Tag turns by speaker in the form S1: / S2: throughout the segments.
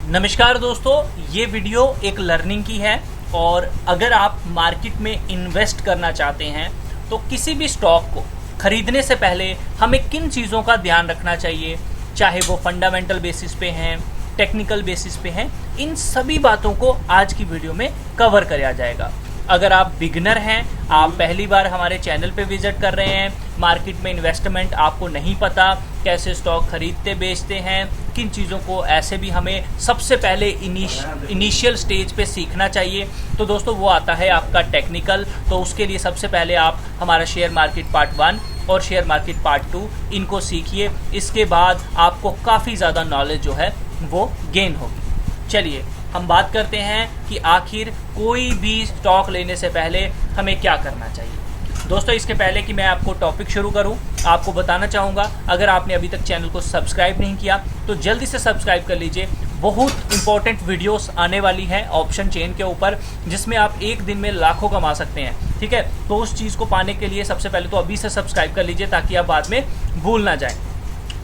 S1: नमस्कार दोस्तों, ये वीडियो एक लर्निंग की है और अगर आप मार्केट में इन्वेस्ट करना चाहते हैं तो किसी भी स्टॉक को खरीदने से पहले हमें किन चीज़ों का ध्यान रखना चाहिए, चाहे वो फंडामेंटल बेसिस पे हैं, टेक्निकल बेसिस पे हैं, इन सभी बातों को आज की वीडियो में कवर किया जाएगा। अगर आप बिगिनर हैं, आप पहली बार हमारे चैनल पे विजिट कर रहे हैं, मार्केट में इन्वेस्टमेंट आपको नहीं पता, कैसे स्टॉक खरीदते बेचते हैं, किन चीज़ों को ऐसे भी हमें सबसे पहले इनिशियल स्टेज पे सीखना चाहिए, तो दोस्तों वो आता है आपका टेक्निकल। तो उसके लिए सबसे पहले आप हमारा शेयर मार्केट पार्ट 1 और शेयर मार्केट पार्ट 2 इनको सीखिए। इसके बाद आपको काफ़ी ज़्यादा नॉलेज जो है वो गेन होगी। चलिए हम बात करते हैं कि आखिर कोई भी स्टॉक लेने से पहले हमें क्या करना चाहिए। दोस्तों, इसके पहले कि मैं आपको टॉपिक शुरू करूं, आपको बताना चाहूँगा, अगर आपने अभी तक चैनल को सब्सक्राइब नहीं किया तो जल्दी से सब्सक्राइब कर लीजिए। बहुत इंपॉर्टेंट वीडियोस आने वाली हैं ऑप्शन चेन के ऊपर, जिसमें आप एक दिन में लाखों कमा सकते हैं। ठीक है, तो उस चीज़ को पाने के लिए सबसे पहले तो अभी से सब्सक्राइब कर लीजिए ताकि आप बाद में भूल ना जाएँ।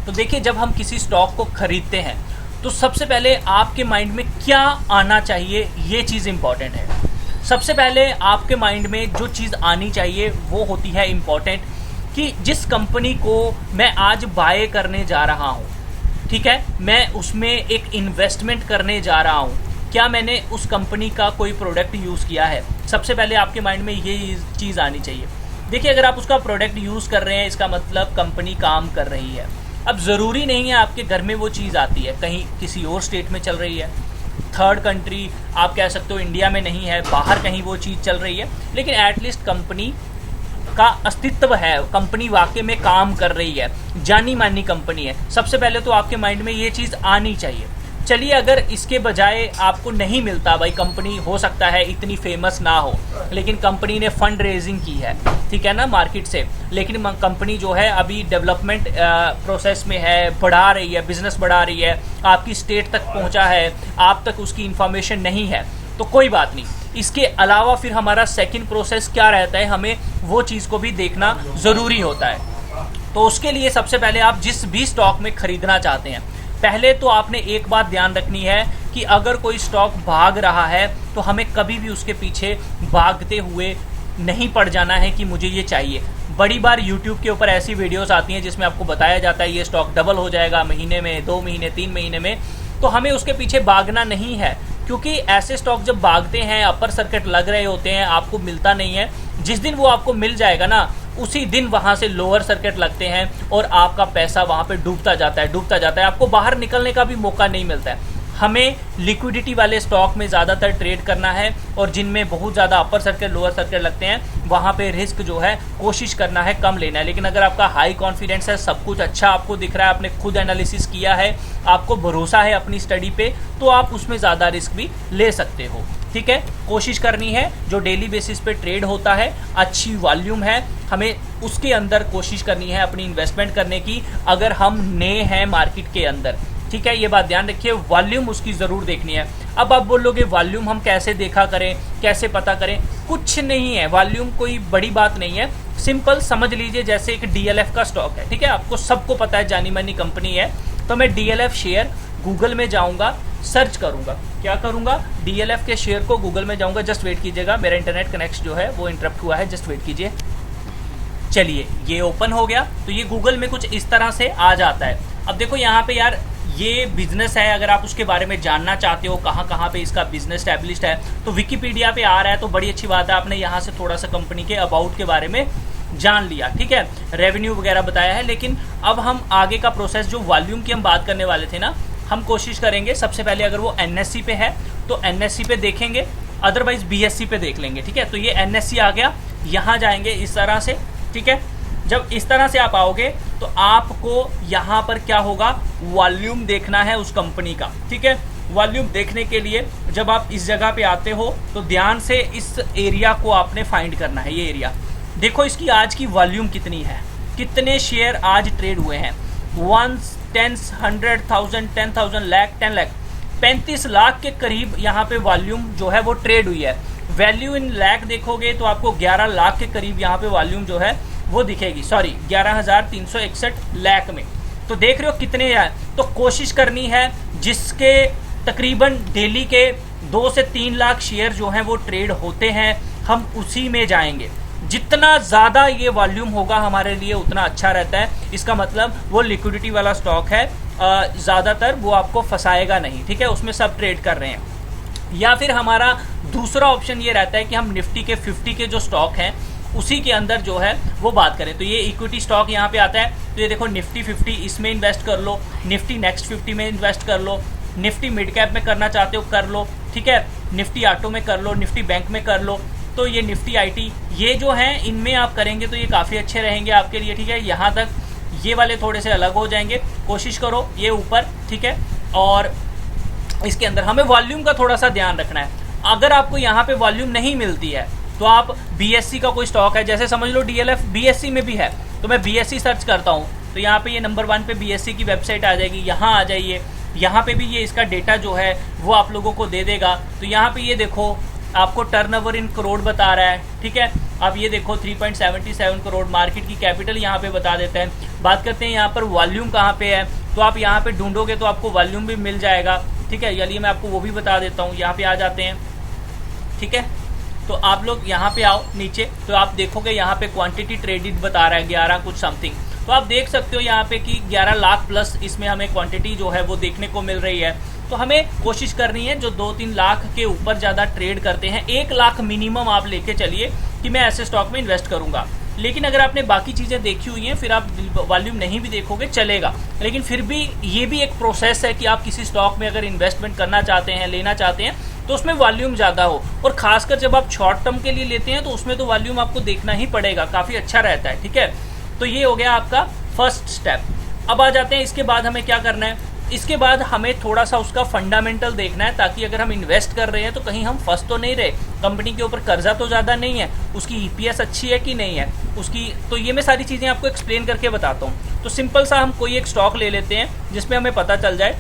S1: तो देखिए, जब हम किसी स्टॉक को खरीदते हैं तो सबसे पहले आपके माइंड में क्या आना चाहिए, ये चीज़ इंपॉर्टेंट है। सबसे पहले आपके माइंड में जो चीज़ आनी चाहिए वो होती है इम्पॉर्टेंट, कि जिस कंपनी को मैं आज बाय करने जा रहा हूँ, ठीक है, मैं उसमें एक इन्वेस्टमेंट करने जा रहा हूँ, क्या मैंने उस कंपनी का कोई प्रोडक्ट यूज़ किया है। सबसे पहले आपके माइंड में ये चीज़ आनी चाहिए। देखिए, अगर आप उसका प्रोडक्ट यूज़ कर रहे हैं, इसका मतलब कंपनी काम कर रही है। अब ज़रूरी नहीं है आपके घर में वो चीज़ आती है, कहीं किसी और स्टेट में चल रही है, थर्ड कंट्री आप कह सकते हो इंडिया में नहीं है, बाहर कहीं वो चीज़ चल रही है, लेकिन एटलीस्ट कंपनी का अस्तित्व है, कंपनी वाकई में काम कर रही है, जानी मानी कंपनी है। सबसे पहले तो आपके माइंड में ये चीज़ आनी चाहिए। चलिए, अगर इसके बजाय आपको नहीं मिलता, भाई कंपनी हो सकता है इतनी फेमस ना हो, लेकिन कंपनी ने फंड रेजिंग की है, ठीक है ना, मार्केट से, लेकिन कंपनी जो है अभी डेवलपमेंट प्रोसेस में है, बढ़ा रही है, बिजनेस बढ़ा रही है, आपकी स्टेट तक पहुंचा है, आप तक उसकी इंफॉर्मेशन नहीं है, तो कोई बात नहीं। इसके अलावा फिर हमारा सेकंड प्रोसेस क्या रहता है, हमें वो चीज़ को भी देखना ज़रूरी होता है। तो उसके लिए सबसे पहले आप जिस भी स्टॉक में खरीदना चाहते हैं, पहले तो आपने एक बात ध्यान रखनी है कि अगर कोई स्टॉक भाग रहा है तो हमें कभी भी उसके पीछे भागते हुए नहीं पड़ जाना है कि मुझे ये चाहिए। बड़ी बार YouTube के ऊपर ऐसी वीडियोस आती हैं जिसमें आपको बताया जाता है ये स्टॉक डबल हो जाएगा महीने में, 2 महीने, 3 महीने में, तो हमें उसके पीछे भागना नहीं है, क्योंकि ऐसे स्टॉक जब भागते हैं, अपर सर्किट लग रहे होते हैं, आपको मिलता नहीं है। जिस दिन वो आपको मिल जाएगा ना, उसी दिन वहाँ से लोअर सर्किट लगते हैं और आपका पैसा वहाँ पे डूबता जाता है, आपको बाहर निकलने का भी मौका नहीं मिलता है। हमें लिक्विडिटी वाले स्टॉक में ज़्यादातर ट्रेड करना है और जिनमें बहुत ज़्यादा अपर सर्किट लोअर सर्किट लगते हैं वहाँ पे रिस्क जो है कोशिश करना है कम लेना है। लेकिन अगर आपका हाई कॉन्फिडेंस है, सब कुछ अच्छा आपको दिख रहा है, आपने खुद एनालिसिस किया है, आपको भरोसा है अपनी स्टडी पे, तो आप उसमें ज़्यादा रिस्क भी ले सकते हो। ठीक है, कोशिश करनी है जो डेली बेसिस पे ट्रेड होता है, अच्छी वॉल्यूम है, हमें उसके अंदर कोशिश करनी है अपनी इन्वेस्टमेंट करने की, अगर हम नए हैं मार्केट के अंदर। ठीक है, ये बात ध्यान रखिए, वॉल्यूम उसकी ज़रूर देखनी है। अब आप बोलोगे वॉल्यूम हम कैसे देखा करें, कैसे पता करें? कुछ नहीं है, वॉल्यूम कोई बड़ी बात नहीं है, सिंपल समझ लीजिए जैसे एक DLF का स्टॉक है, ठीक है, आपको सबको पता है, जानी मानी कंपनी है, तो मैं DLF शेयर गूगल में जाऊँगा, सर्च करूँगा, क्या करूँगा, DLF के शेयर को गूगल में जाऊँगा। जस्ट वेट कीजिएगा, मेरा इंटरनेट कनेक्ट जो है वो इंटरप्ट हुआ है, जस्ट वेट कीजिए। चलिए, ये ओपन हो गया, तो ये गूगल में कुछ इस तरह से आ जाता है। अब देखो यहाँ पे यार, ये बिजनेस है, अगर आप उसके बारे में जानना चाहते हो कहाँ कहाँ पे इसका बिजनेस स्टैब्लिश्ड है, तो विकिपीडिया पे आ रहा है, तो बड़ी अच्छी बात है, आपने यहाँ से थोड़ा सा कंपनी के अबाउट के बारे में जान लिया। ठीक है, रेवेन्यू वगैरह बताया है। लेकिन अब हम आगे का प्रोसेस, जो वॉल्यूम की हम बात करने वाले थे ना, हम कोशिश करेंगे सबसे पहले अगर वो NSE पे है तो NSE पे देखेंगे, अदरवाइज BSE पे देख लेंगे। ठीक है, तो ये NSE आ गया, यहाँ जाएंगे इस तरह से। ठीक है, जब इस तरह से आप आओगे तो आपको यहाँ पर क्या होगा, वॉल्यूम देखना है उस कंपनी का। ठीक है, वॉल्यूम देखने के लिए जब आप इस जगह पे आते हो तो ध्यान से इस एरिया को आपने फाइंड करना है। ये एरिया देखो, इसकी आज की वॉल्यूम कितनी है, कितने शेयर आज ट्रेड हुए हैं, 1, 10, 100,000, 10,000, लाख, 10 लाख, 35 लाख के करीब यहाँ पे वॉल्यूम जो है वो ट्रेड हुई है। वैल्यू इन लाख देखोगे तो आपको 11 लाख के करीब यहाँ पे वॉल्यूम जो है वो दिखेगी, सॉरी 11,361 लाख में। तो देख रहे हो कितने हैं। तो कोशिश करनी है जिसके तकरीबन डेली के 2 से 3 लाख शेयर जो हैं वो ट्रेड होते हैं, हम उसी में जाएंगे। जितना ज़्यादा ये वॉल्यूम होगा हमारे लिए उतना अच्छा रहता है। इसका मतलब वो लिक्विडिटी वाला स्टॉक है, ज़्यादातर वो आपको फंसाएगा नहीं, ठीक है, उसमें सब ट्रेड कर रहे हैं। या फिर हमारा दूसरा ऑप्शन ये रहता है कि हम निफ्टी के 50 के जो स्टॉक हैं उसी के अंदर जो है वो बात करें। तो ये इक्विटी स्टॉक यहाँ पे आता है, तो ये देखो निफ्टी 50, इसमें इन्वेस्ट कर लो, निफ्टी नेक्स्ट 50 में इन्वेस्ट कर लो, निफ्टी मिड कैप में करना चाहते हो कर लो, ठीक है, निफ्टी ऑटो में कर लो, निफ्टी बैंक में कर लो। तो ये निफ्टी आईटी ये जो हैं इनमें आप करेंगे तो ये काफ़ी अच्छे रहेंगे आपके लिए, ठीक है। यहाँ तक ये वाले थोड़े से अलग हो जाएंगे, कोशिश करो ये ऊपर, ठीक है। और इसके अंदर हमें वॉल्यूम का थोड़ा सा ध्यान रखना है। अगर आपको यहाँ पे वॉल्यूम नहीं मिलती है तो आप बीएससी का कोई स्टॉक है, जैसे समझ लो डीएलएफ बीएससी में भी है, तो मैं बीएससी सर्च करता हूँ तो यहाँ पे ये नंबर 1 पे बीएससी की वेबसाइट आ जाएगी, यहाँ आ जाइए। यहाँ पे भी ये इसका डेटा जो है वो आप लोगों को दे देगा। तो यहाँ पे ये देखो आपको टर्नओवर इन करोड़ बता रहा है, ठीक है। अब ये देखो 3.77 करोड़ मार्केट की कैपिटल यहाँ पे बता देते हैं। बात करते हैं यहाँ पर वॉल्यूम कहाँ पे है, तो आप यहाँ पे ढूंढोगे तो आपको वॉल्यूम भी मिल जाएगा, ठीक है। चलिए मैं आपको वो भी बता देता हूँ, यहाँ पे आ जाते हैं, ठीक है। तो आप लोग यहाँ पे आओ नीचे, तो आप देखोगे यहाँ पे क्वांटिटी ट्रेडेड बता रहा है 11 कुछ समथिंग। तो आप देख सकते हो यहाँ पे कि 11 लाख प्लस इसमें हमें क्वांटिटी जो है वो देखने को मिल रही है। तो हमें कोशिश करनी है जो 2-3 लाख के ऊपर ज़्यादा ट्रेड करते हैं, 1 लाख मिनिमम आप लेके चलिए कि मैं ऐसे स्टॉक में इन्वेस्ट करूँगा। लेकिन अगर आपने बाकी चीज़ें देखी हुई हैं फिर आप वॉल्यूम नहीं भी देखोगे चलेगा, लेकिन फिर भी ये भी एक प्रोसेस है कि आप किसी स्टॉक में अगर इन्वेस्टमेंट करना चाहते हैं, लेना चाहते हैं, तो उसमें वॉल्यूम ज़्यादा हो। और खासकर जब आप शॉर्ट टर्म के लिए लेते हैं तो उसमें तो वॉल्यूम आपको देखना ही पड़ेगा, काफ़ी अच्छा रहता है, ठीक है। तो ये हो गया आपका फर्स्ट स्टेप। अब आ जाते हैं इसके बाद हमें क्या करना है। इसके बाद हमें थोड़ा सा उसका फंडामेंटल देखना है, ताकि अगर हम इन्वेस्ट कर रहे हैं तो कहीं हम फंस तो नहीं रहे, कंपनी के ऊपर कर्जा तो ज़्यादा नहीं है, उसकी ईपीएस अच्छी है कि नहीं है उसकी। तो ये मैं सारी चीज़ें आपको एक्सप्लेन करके बताता हूँ। तो सिंपल सा हम कोई एक स्टॉक ले लेते हैं जिसमें हमें पता चल जाए।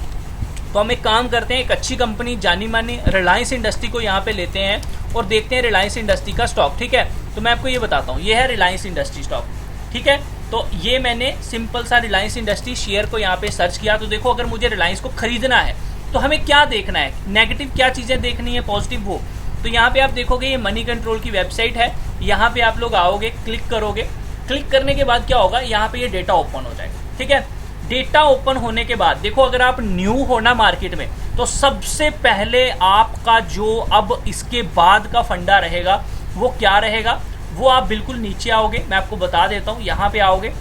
S1: तो हम एक काम करते हैं, एक अच्छी कंपनी जानी मानी रिलायंस इंडस्ट्री को यहाँ पे लेते हैं और देखते हैं रिलायंस इंडस्ट्री का स्टॉक, ठीक है। तो मैं आपको ये बताता हूँ, ये है रिलायंस इंडस्ट्री स्टॉक, ठीक है। तो ये मैंने सिंपल सा रिलायंस इंडस्ट्री शेयर को यहाँ पे सर्च किया। तो देखो अगर मुझे रिलायंस को खरीदना है तो हमें क्या देखना है, नेगेटिव क्या चीज़ें देखनी है, पॉजिटिव वो। तो यहाँ पे आप देखोगे ये मनी कंट्रोल की वेबसाइट है, यहाँ पे आप लोग आओगे, क्लिक करोगे, क्लिक करने के बाद क्या होगा, यहाँ पे ये डेटा ओपन हो जाएगा, ठीक है। डेटा ओपन होने के बाद देखो अगर आप न्यू हो ना मार्केट में, तो सबसे पहले आपका जो अब इसके बाद का फंडा रहेगा वो क्या रहेगा, वो आप बिल्कुल नीचे आओगे, मैं आपको बता देता हूँ। यहाँ पे आओगे,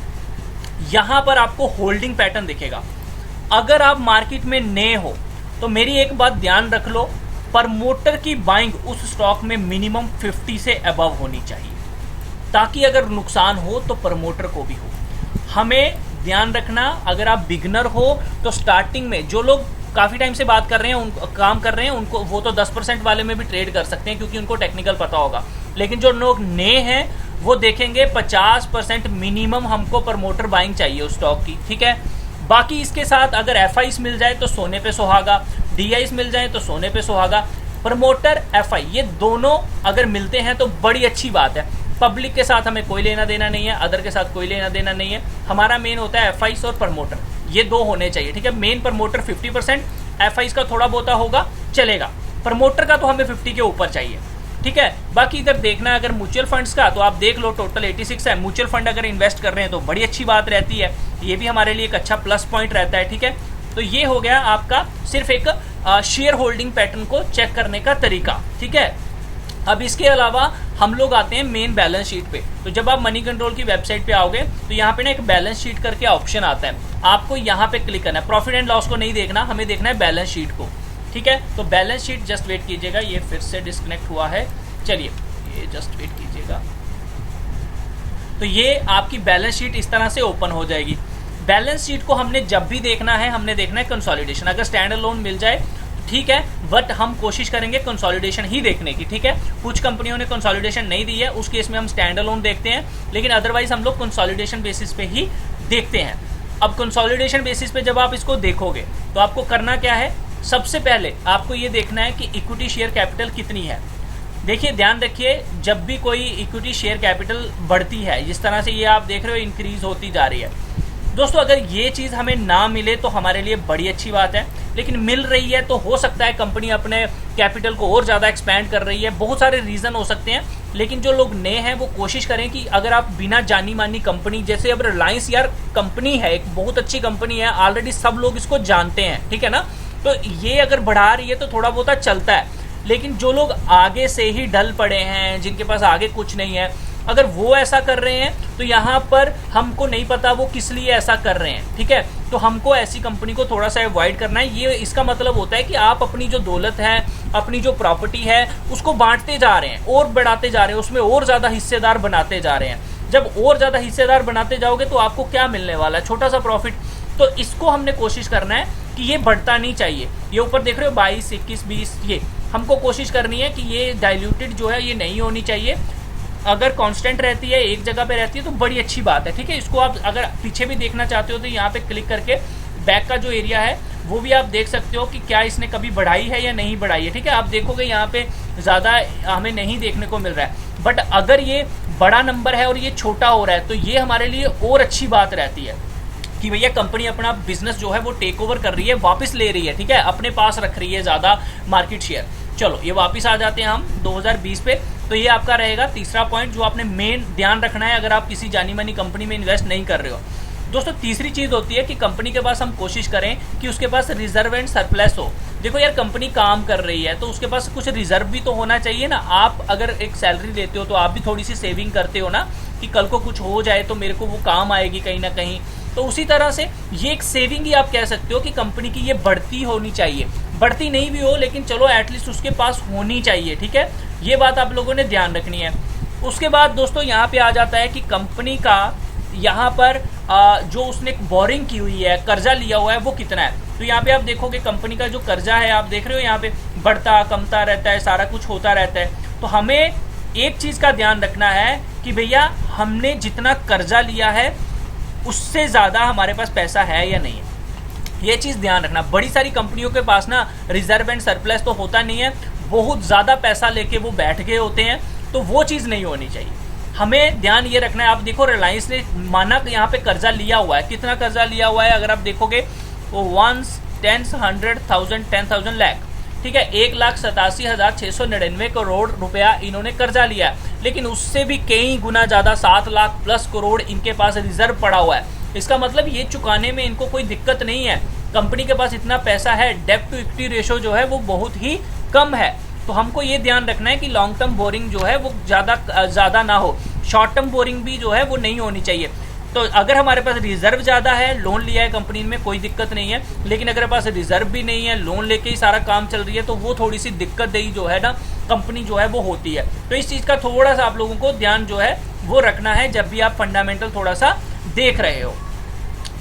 S1: यहाँ पर आपको होल्डिंग पैटर्न दिखेगा। अगर आप मार्केट में नए हो तो मेरी एक बात ध्यान रख लो, प्रमोटर की बाइंग उस स्टॉक में मिनिमम 50 से अबव होनी चाहिए, ताकि अगर नुकसान हो तो प्रमोटर को भी हो। हमें ध्यान रखना, अगर आप बिगनर हो तो स्टार्टिंग में जो लोग काफ़ी टाइम से बात कर रहे हैं, उनको काम कर रहे हैं, उनको वो तो 10% वाले में भी ट्रेड कर सकते हैं क्योंकि उनको टेक्निकल पता होगा। लेकिन जो लोग नए हैं वो देखेंगे 50% मिनिमम हमको प्रमोटर बाइंग चाहिए उस स्टॉक की, ठीक है। बाकी इसके साथ अगर एफआईस मिल जाए तो सोने पे सुहागा, डीआईस मिल जाए तो सोने पे सुहागा। प्रमोटर एफआई ये दोनों अगर मिलते हैं तो बड़ी अच्छी बात है। पब्लिक के साथ हमें कोई लेना देना नहीं है, अदर के साथ कोई लेना देना नहीं है। हमारा मेन होता है एफआईस और प्रमोटर, ये दो होने चाहिए, ठीक है। मेन प्रमोटर 50%, एफआईस का थोड़ा बहुत होगा चलेगा, प्रमोटर का तो हमें 50 के ऊपर चाहिए, ठीक है। बाकी इधर देखना है अगर म्यूचुअल फंड्स का, तो आप देख लो टोटल 86 है। म्यूचुअल फंड अगर इन्वेस्ट कर रहे हैं तो बड़ी अच्छी बात रहती है, ये भी हमारे लिए एक अच्छा प्लस पॉइंट रहता है, ठीक है। तो ये हो गया आपका सिर्फ एक शेयर होल्डिंग पैटर्न को चेक करने का तरीका, ठीक है। अब इसके अलावा हम लोग आते हैं मेन बैलेंस शीट पे। तो जब आप मनी कंट्रोल की वेबसाइट पे आओगे तो यहाँ पे ना एक बैलेंस शीट करके ऑप्शन आता है, आपको यहाँ पे क्लिक करना है। प्रॉफिट एंड लॉस को नहीं देखना, हमें देखना है बैलेंस शीट को, ठीक है। तो बैलेंस शीट जस्ट वेट कीजिएगा, ये फिर से डिस्कनेक्ट हुआ है, चलिए ये जस्ट वेट कीजिएगा। तो ये आपकी बैलेंस शीट इस तरह से ओपन हो जाएगी। बैलेंस शीट को हमने जब भी देखना है, हमने देखना है कंसोलिडेशन। अगर स्टैंड अलोन मिल जाए ठीक है, बट हम कोशिश करेंगे कंसोलिडेशन ही देखने की, ठीक है। कुछ कंपनियों ने कंसोलिडेशन नहीं दी है, उस केस में हम स्टैंड अलोन देखते हैं, लेकिन अदरवाइज हम लोग कंसोलिडेशन बेसिस पे ही देखते हैं। अब कंसोलिडेशन बेसिस पे जब आप इसको देखोगे तो आपको करना क्या है, सबसे पहले आपको ये देखना है कि इक्विटी शेयर कैपिटल कितनी है। देखिए ध्यान रखिए, जब भी कोई इक्विटी शेयर कैपिटल बढ़ती है, जिस तरह से ये आप देख रहे हो इंक्रीज होती जा रही है दोस्तों, अगर ये चीज़ हमें ना मिले तो हमारे लिए बड़ी अच्छी बात है। लेकिन मिल रही है तो हो सकता है कंपनी अपने कैपिटल को और ज़्यादा एक्सपैंड कर रही है। बहुत सारे रीज़न हो सकते हैं, लेकिन जो लोग नए हैं वो कोशिश करें कि अगर आप बिना जानी मानी कंपनी, जैसे अब रिलायंस यार कंपनी है, एक बहुत अच्छी कंपनी है, ऑलरेडी सब लोग इसको जानते हैं, ठीक है ना, तो ये अगर बढ़ा रही है तो थोड़ा बहुत चलता है। लेकिन जो लोग आगे से ही ढल पड़े हैं, जिनके पास आगे कुछ नहीं है, अगर वो ऐसा कर रहे हैं तो यहाँ पर हमको नहीं पता वो किस लिए ऐसा कर रहे हैं, ठीक है। तो हमको ऐसी कंपनी को थोड़ा सा अवॉइड करना है। ये इसका मतलब होता है कि आप अपनी जो दौलत है, अपनी जो प्रॉपर्टी है, उसको बांटते जा रहे हैं और बढ़ाते जा रहे हैं, उसमें और ज़्यादा हिस्सेदार बनाते जा रहे हैं। जब और ज़्यादा हिस्सेदार बनाते जाओगे तो आपको क्या मिलने वाला है? छोटा सा प्रॉफिट। तो इसको हमने कोशिश करना है कि ये बढ़ता नहीं चाहिए। ये ऊपर देख रहे हो 22, 21, 20, ये हमको कोशिश करनी है कि ये डाइल्यूटेड जो है ये नहीं होनी चाहिए। अगर कांस्टेंट रहती है, एक जगह पे रहती है तो बड़ी अच्छी बात है, ठीक है। इसको आप अगर पीछे भी देखना चाहते हो तो यहाँ पे क्लिक करके बैक का जो एरिया है वो भी आप देख सकते हो कि क्या इसने कभी बढ़ाई है या नहीं बढ़ाई है, ठीक है। आप देखोगे यहाँ पे ज़्यादा हमें नहीं देखने को मिल रहा है, बट अगर ये बड़ा नंबर है और ये छोटा हो रहा है तो ये हमारे लिए और अच्छी बात रहती है कि भैया कंपनी अपना बिजनेस जो है वो टेक ओवर कर रही है, वापस ले रही है, ठीक है, अपने पास रख रही है ज़्यादा मार्केट शेयर। चलो ये वापस आ जाते हैं हम 2020 पे। तो ये आपका रहेगा तीसरा पॉइंट जो आपने मेन ध्यान रखना है अगर आप किसी जानी मानी कंपनी में इन्वेस्ट नहीं कर रहे हो। दोस्तों तीसरी चीज़ होती है कि कंपनी के पास हम कोशिश करें कि उसके पास रिजर्व एंड सरप्लस हो। देखो यार कंपनी काम कर रही है तो उसके पास कुछ रिजर्व भी तो होना चाहिए ना। आप अगर एक सैलरी लेते हो तो आप भी थोड़ी सी सेविंग करते हो ना कि कल को कुछ हो जाए तो मेरे को वो काम आएगी कहीं ना कहीं। तो उसी तरह से ये एक सेविंग ही आप कह सकते हो कि कंपनी की ये बढ़ती होनी चाहिए। बढ़ती नहीं भी हो लेकिन चलो एटलीस्ट उसके पास होनी चाहिए, ठीक है। ये बात आप लोगों ने ध्यान रखनी है। उसके बाद दोस्तों यहाँ पे आ जाता है कि कंपनी का यहाँ पर जो उसने बोरिंग की हुई है, कर्जा लिया हुआ है, वो कितना है। तो यहाँ पे आप देखोगे कंपनी का जो कर्जा है, आप देख रहे हो यहाँ पे बढ़ता कमता रहता है, सारा कुछ होता रहता है। तो हमें एक चीज़ का ध्यान रखना है कि भैया हमने जितना कर्जा लिया है उससे ज़्यादा हमारे पास पैसा है या नहीं है, ये चीज़ ध्यान रखना। बड़ी सारी कंपनियों के पास ना रिजर्व एंड सरप्लस तो होता नहीं है, बहुत ज़्यादा पैसा लेके वो बैठ गए होते हैं, तो वो चीज़ नहीं होनी चाहिए। हमें ध्यान ये रखना है। आप देखो रिलायंस ने माना यहाँ पे कर्जा लिया हुआ है, कितना कर्जा लिया हुआ है अगर आप देखोगे वो 10,000 लाख, ठीक है, 1,87,699 करोड़ रुपया इन्होंने कर्जा लिया है। लेकिन उससे भी कई गुना ज़्यादा 7 लाख प्लस करोड़ इनके पास रिजर्व पड़ा हुआ है। इसका मतलब ये चुकाने में इनको कोई दिक्कत नहीं है। कंपनी के पास इतना पैसा है, डेब्ट टू इक्विटी रेशो जो है वो बहुत ही कम है। तो हमको ये ध्यान रखना है कि लॉन्ग टर्म बोरिंग जो है वो ज़्यादा ना हो, शॉर्ट टर्म बोरिंग भी जो है वो नहीं होनी चाहिए। तो अगर हमारे पास रिजर्व ज़्यादा है, लोन लिया है कंपनी में, कोई दिक्कत नहीं है। लेकिन अगर हमारे पास रिजर्व भी नहीं है, लोन लेके ही सारा काम चल रही है, तो वो थोड़ी सी दिक्कत दही जो है ना कंपनी जो है वो होती है। तो इस चीज़ का थोड़ा सा आप लोगों को ध्यान जो है वो रखना है जब भी आप फंडामेंटल थोड़ा सा देख रहे हो,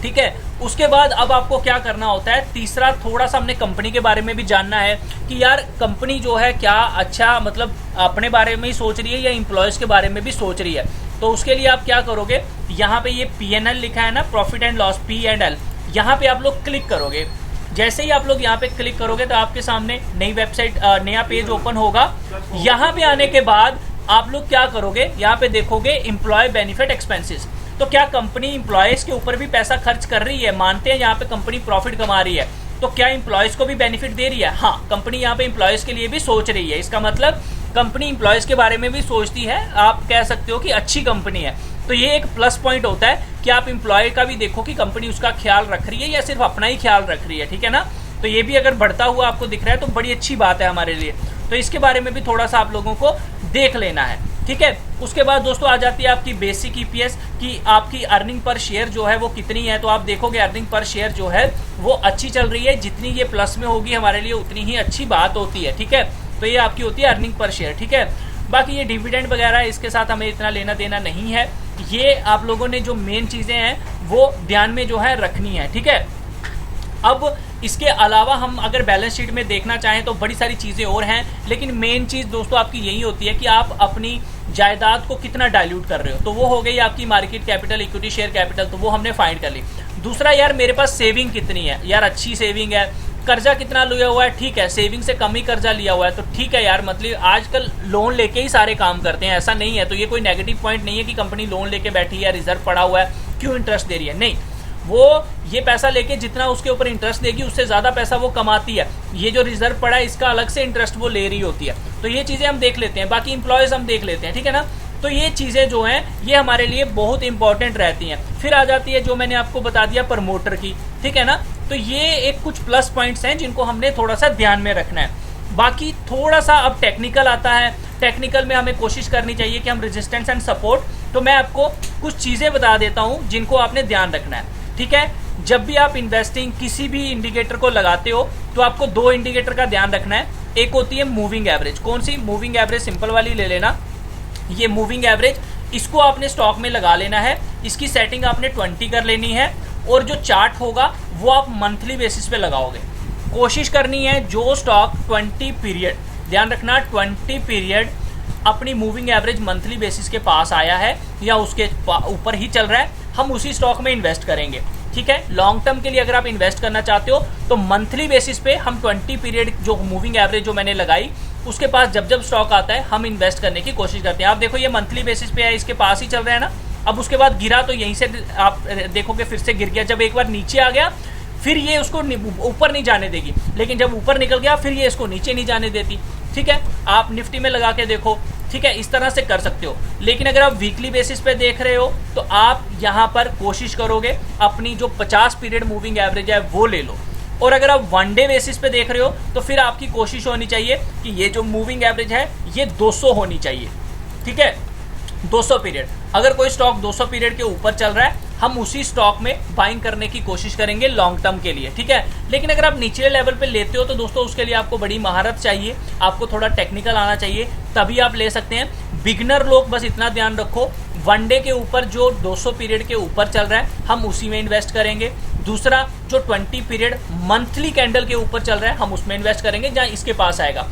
S1: ठीक है। उसके बाद अब आपको क्या करना होता है, तीसरा थोड़ा सा हमने कंपनी के बारे में भी जानना है कि यार कंपनी जो है क्या अच्छा मतलब अपने बारे में ही सोच रही है या एम्प्लॉयज़ के बारे में भी सोच रही है। तो उसके लिए आप क्या करोगे, यहाँ पे ये P&L लिखा है ना, प्रॉफिट एंड लॉस, P&L, यहाँ पे आप लोग क्लिक करोगे। जैसे ही आप लोग यहाँ पे क्लिक करोगे तो आपके सामने नई वेबसाइट, नया पेज ओपन होगा। यहाँ पे आने के बाद आप लोग क्या करोगे, यहाँ पे देखोगे एम्प्लॉय बेनिफिट एक्सपेंसेस। तो क्या कंपनी एम्प्लॉयज़ के ऊपर भी पैसा खर्च कर रही है? मानते हैं यहाँ पे कंपनी प्रॉफिट कमा रही है, तो क्या एम्प्लॉयज़ को भी बेनिफिट दे रही है? हाँ, कंपनी यहाँ पे एम्प्लॉयज़ के लिए भी सोच रही है। इसका मतलब कंपनी एम्प्लॉयज़ के बारे में भी सोचती है। आप कह सकते हो कि अच्छी कंपनी है। तो ये एक प्लस पॉइंट होता है कि आप एम्प्लॉय का भी देखो कि कंपनी उसका ख्याल रख रही है या सिर्फ अपना ही ख्याल रख रही है, ठीक है ना। तो ये भी अगर बढ़ता हुआ आपको दिख रहा है तो बड़ी अच्छी बात है हमारे लिए। तो इसके बारे में भी थोड़ा सा आप लोगों को देख लेना है, ठीक है। उसके बाद दोस्तों आ जाती है आपकी बेसिक ईपीएस कि आपकी अर्निंग पर शेयर जो है वो कितनी है। तो आप देखोगे अर्निंग पर शेयर जो है वो अच्छी चल रही है, जितनी ये प्लस में होगी हमारे लिए उतनी ही अच्छी बात होती है, ठीक है। तो ये आपकी होती है अर्निंग पर शेयर, ठीक है। बाकी ये डिविडेंड वगैरह इसके साथ हमें इतना लेना देना नहीं है। ये आप लोगों ने जो मेन चीज़ें हैं वो ध्यान में जो है रखनी है, ठीक है। अब इसके अलावा हम अगर बैलेंस शीट में देखना चाहें तो बड़ी सारी चीज़ें और हैं, लेकिन मेन चीज़ दोस्तों आपकी यही होती है कि आप अपनी जायदाद को कितना डाइल्यूट कर रहे हो। तो वो हो गई आपकी market capital, equity share capital, तो वो हमने फाइंड कर ली। दूसरा यार मेरे पास सेविंग कितनी है, यार अच्छी सेविंग है। कर्जा कितना लिया हुआ है, ठीक है, सेविंग से कम ही कर्जा लिया हुआ है, तो ठीक है यार। मतलब आजकल लोन लेके ही सारे काम करते हैं, ऐसा नहीं है। तो ये कोई नेगेटिव पॉइंट नहीं है कि कंपनी लोन लेके बैठी है, रिजर्व पड़ा हुआ है, क्यों इंटरेस्ट दे रही है, नहीं। वो ये पैसा लेके जितना उसके ऊपर इंटरेस्ट देगी उससे ज़्यादा पैसा वो कमाती है। ये जो रिजर्व पड़ा है इसका अलग से इंटरेस्ट वो ले रही होती है। तो ये चीज़ें हम देख लेते हैं, बाकी इंप्लॉयज़ हम देख लेते हैं, ठीक है ना। तो ये चीज़ें जो हैं ये हमारे लिए बहुत इंपॉर्टेंट रहती हैं। फिर आ जाती है जो मैंने आपको बता दिया प्रमोटर की, ठीक है ना। तो ये एक कुछ प्लस पॉइंट्स हैं जिनको हमने थोड़ा सा ध्यान में रखना है। बाकी थोड़ा सा अब टेक्निकल आता है। टेक्निकल में हमें कोशिश करनी चाहिए कि हम रेजिस्टेंस एंड सपोर्ट, तो मैं आपको कुछ चीज़ें बता देता हूँ जिनको आपने ध्यान रखना है, ठीक है। जब भी आप इन्वेस्टिंग किसी भी इंडिकेटर को लगाते हो तो आपको दो इंडिकेटर का ध्यान रखना है। एक होती है मूविंग एवरेज। कौन सी? मूविंग एवरेज सिंपल वाली ले लेना। ये मूविंग एवरेज, इसको आपने स्टॉक में लगा लेना है। इसकी सेटिंग आपने 20 कर लेनी है और जो चार्ट होगा वो आप मंथली बेसिस पे लगाओगे। कोशिश करनी है जो स्टॉक 20 पीरियड, ध्यान रखना 20 पीरियड अपनी मूविंग एवरेज मंथली बेसिस के पास आया है या उसके ऊपर ही चल रहा है, हम उसी स्टॉक में इन्वेस्ट करेंगे, ठीक है। लॉन्ग टर्म के लिए अगर आप इन्वेस्ट करना चाहते हो तो मंथली बेसिस पे हम 20 पीरियड जो मूविंग एवरेज जो मैंने लगाई उसके पास जब जब स्टॉक आता है हम इन्वेस्ट करने की कोशिश करते हैं। आप देखो ये मंथली बेसिस पे है, इसके पास ही चल रहा है ना। अब उसके बाद गिरा तो यहीं से आप देखोगे फिर से गिर गया। जब एक बार नीचे आ गया फिर ये उसको ऊपर नहीं जाने देगी, लेकिन जब ऊपर निकल गया फिर ये इसको नीचे नहीं जाने देती, ठीक है। आप निफ्टी में लगा के देखो, ठीक है, इस तरह से कर सकते हो। लेकिन अगर आप वीकली बेसिस पे देख रहे हो तो आप यहाँ पर कोशिश करोगे अपनी जो 50 पीरियड मूविंग एवरेज है वो ले लो। और अगर आप वन डे बेसिस पे देख रहे हो तो फिर आपकी कोशिश होनी चाहिए कि ये जो मूविंग एवरेज है ये 200 होनी चाहिए, ठीक है, 200 पीरियड। अगर कोई स्टॉक 200 पीरियड के ऊपर चल रहा है हम उसी स्टॉक में बाइंग करने की कोशिश करेंगे लॉन्ग टर्म के लिए, ठीक है। लेकिन अगर आप निचले लेवल पे लेते हो तो दोस्तों उसके लिए आपको बड़ी महारत चाहिए, आपको थोड़ा टेक्निकल आना चाहिए, तभी आप ले सकते हैं। बिगनर लोग बस इतना ध्यान रखो, वन डे के ऊपर जो 200 पीरियड के ऊपर चल रहा है हम उसी में इन्वेस्ट करेंगे। दूसरा जो 20 पीरियड मंथली कैंडल के ऊपर चल रहा है हम उसमें इन्वेस्ट करेंगे जहाँ इसके पास आएगा।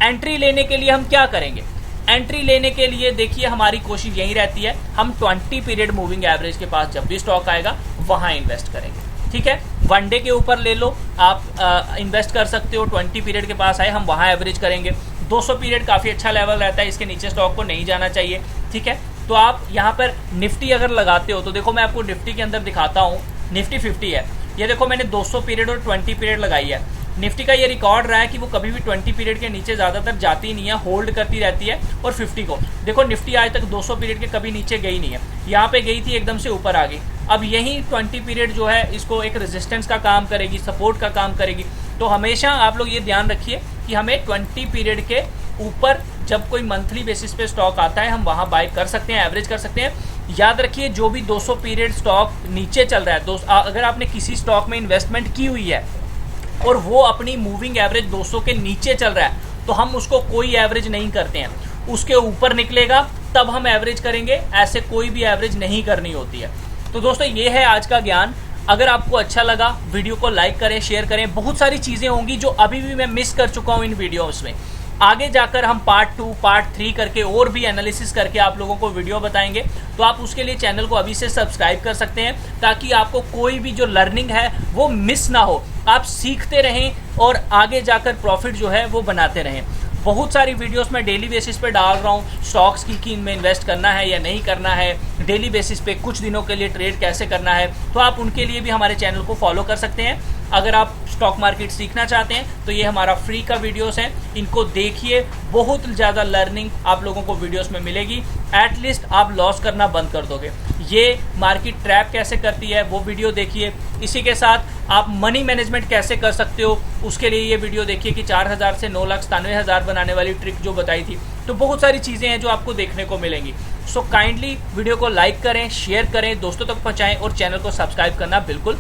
S1: एंट्री लेने के लिए हम क्या करेंगे? एंट्री लेने के लिए देखिए हमारी कोशिश यही रहती है, हम 20 पीरियड मूविंग एवरेज के पास जब भी स्टॉक आएगा वहाँ इन्वेस्ट करेंगे, ठीक है। वन डे के ऊपर ले लो, आप इन्वेस्ट कर सकते हो। 20 पीरियड के पास आए हम वहाँ एवरेज करेंगे। 200 पीरियड काफ़ी अच्छा लेवल रहता है, इसके नीचे स्टॉक को नहीं जाना चाहिए, ठीक है। तो आप यहाँ पर निफ्टी अगर लगाते हो तो देखो मैं आपको निफ्टी के अंदर दिखाता हूँ। निफ्टी 50 है, ये देखो मैंने 200 पीरियड और 20 पीरियड लगाई है। निफ्टी का ये रिकॉर्ड रहा है कि वो कभी भी 20 पीरियड के नीचे ज़्यादातर जाती नहीं है, होल्ड करती रहती है। और 50 को देखो, निफ्टी आज तक 200 पीरियड के कभी नीचे गई नहीं है, यहाँ पे गई थी एकदम से ऊपर आ गई। अब यही 20 पीरियड जो है इसको एक रेजिस्टेंस का काम करेगी, सपोर्ट का काम करेगी। तो हमेशा आप लोग ये ध्यान रखिए कि हमें 20 पीरियड के ऊपर जब कोई मंथली बेसिस पे स्टॉक आता है हम वहाँ बाय कर सकते हैं, एवरेज कर सकते हैं। याद रखिए जो भी 200 पीरियड स्टॉक नीचे चल रहा है, अगर आपने किसी स्टॉक में इन्वेस्टमेंट की हुई है और वो अपनी मूविंग एवरेज 200 के नीचे चल रहा है तो हम उसको कोई एवरेज नहीं करते हैं, उसके ऊपर निकलेगा तब हम एवरेज करेंगे, ऐसे कोई भी एवरेज नहीं करनी होती है। तो दोस्तों ये है आज का ज्ञान। अगर आपको अच्छा लगा वीडियो को लाइक करें, शेयर करें। बहुत सारी चीज़ें होंगी जो अभी भी मैं मिस कर चुका हूँ इन वीडियोस में। आगे जाकर हम पार्ट 2, पार्ट 3 करके और भी एनालिसिस करके आप लोगों को वीडियो बताएंगे। तो आप उसके लिए चैनल को अभी से सब्सक्राइब कर सकते हैं ताकि आपको कोई भी जो लर्निंग है वो मिस ना हो, आप सीखते रहें और आगे जाकर प्रॉफिट जो है वो बनाते रहें। बहुत सारी वीडियोस मैं डेली बेसिस पे डाल रहा हूँ, स्टॉक्स की कि इनमें इन्वेस्ट करना है या नहीं करना है, डेली बेसिस पे कुछ दिनों के लिए ट्रेड कैसे करना है। तो आप उनके लिए भी हमारे चैनल को फॉलो कर सकते हैं। अगर आप स्टॉक मार्केट सीखना चाहते हैं तो ये हमारा फ्री का वीडियोस हैं, इनको देखिए। बहुत ज़्यादा लर्निंग आप लोगों को वीडियोस में मिलेगी। एटलीस्ट आप लॉस करना बंद कर दोगे। ये मार्केट ट्रैप कैसे करती है वो वीडियो देखिए। इसी के साथ आप मनी मैनेजमेंट कैसे कर सकते हो उसके लिए ये वीडियो देखिए कि 4000 से 9,97,000 बनाने वाली ट्रिक जो बताई थी। तो बहुत सारी चीज़ें हैं जो आपको देखने को मिलेंगी। सो काइंडली वीडियो को लाइक करें, शेयर करें, दोस्तों तक पहुँचाएँ और चैनल को सब्सक्राइब करना बिल्कुल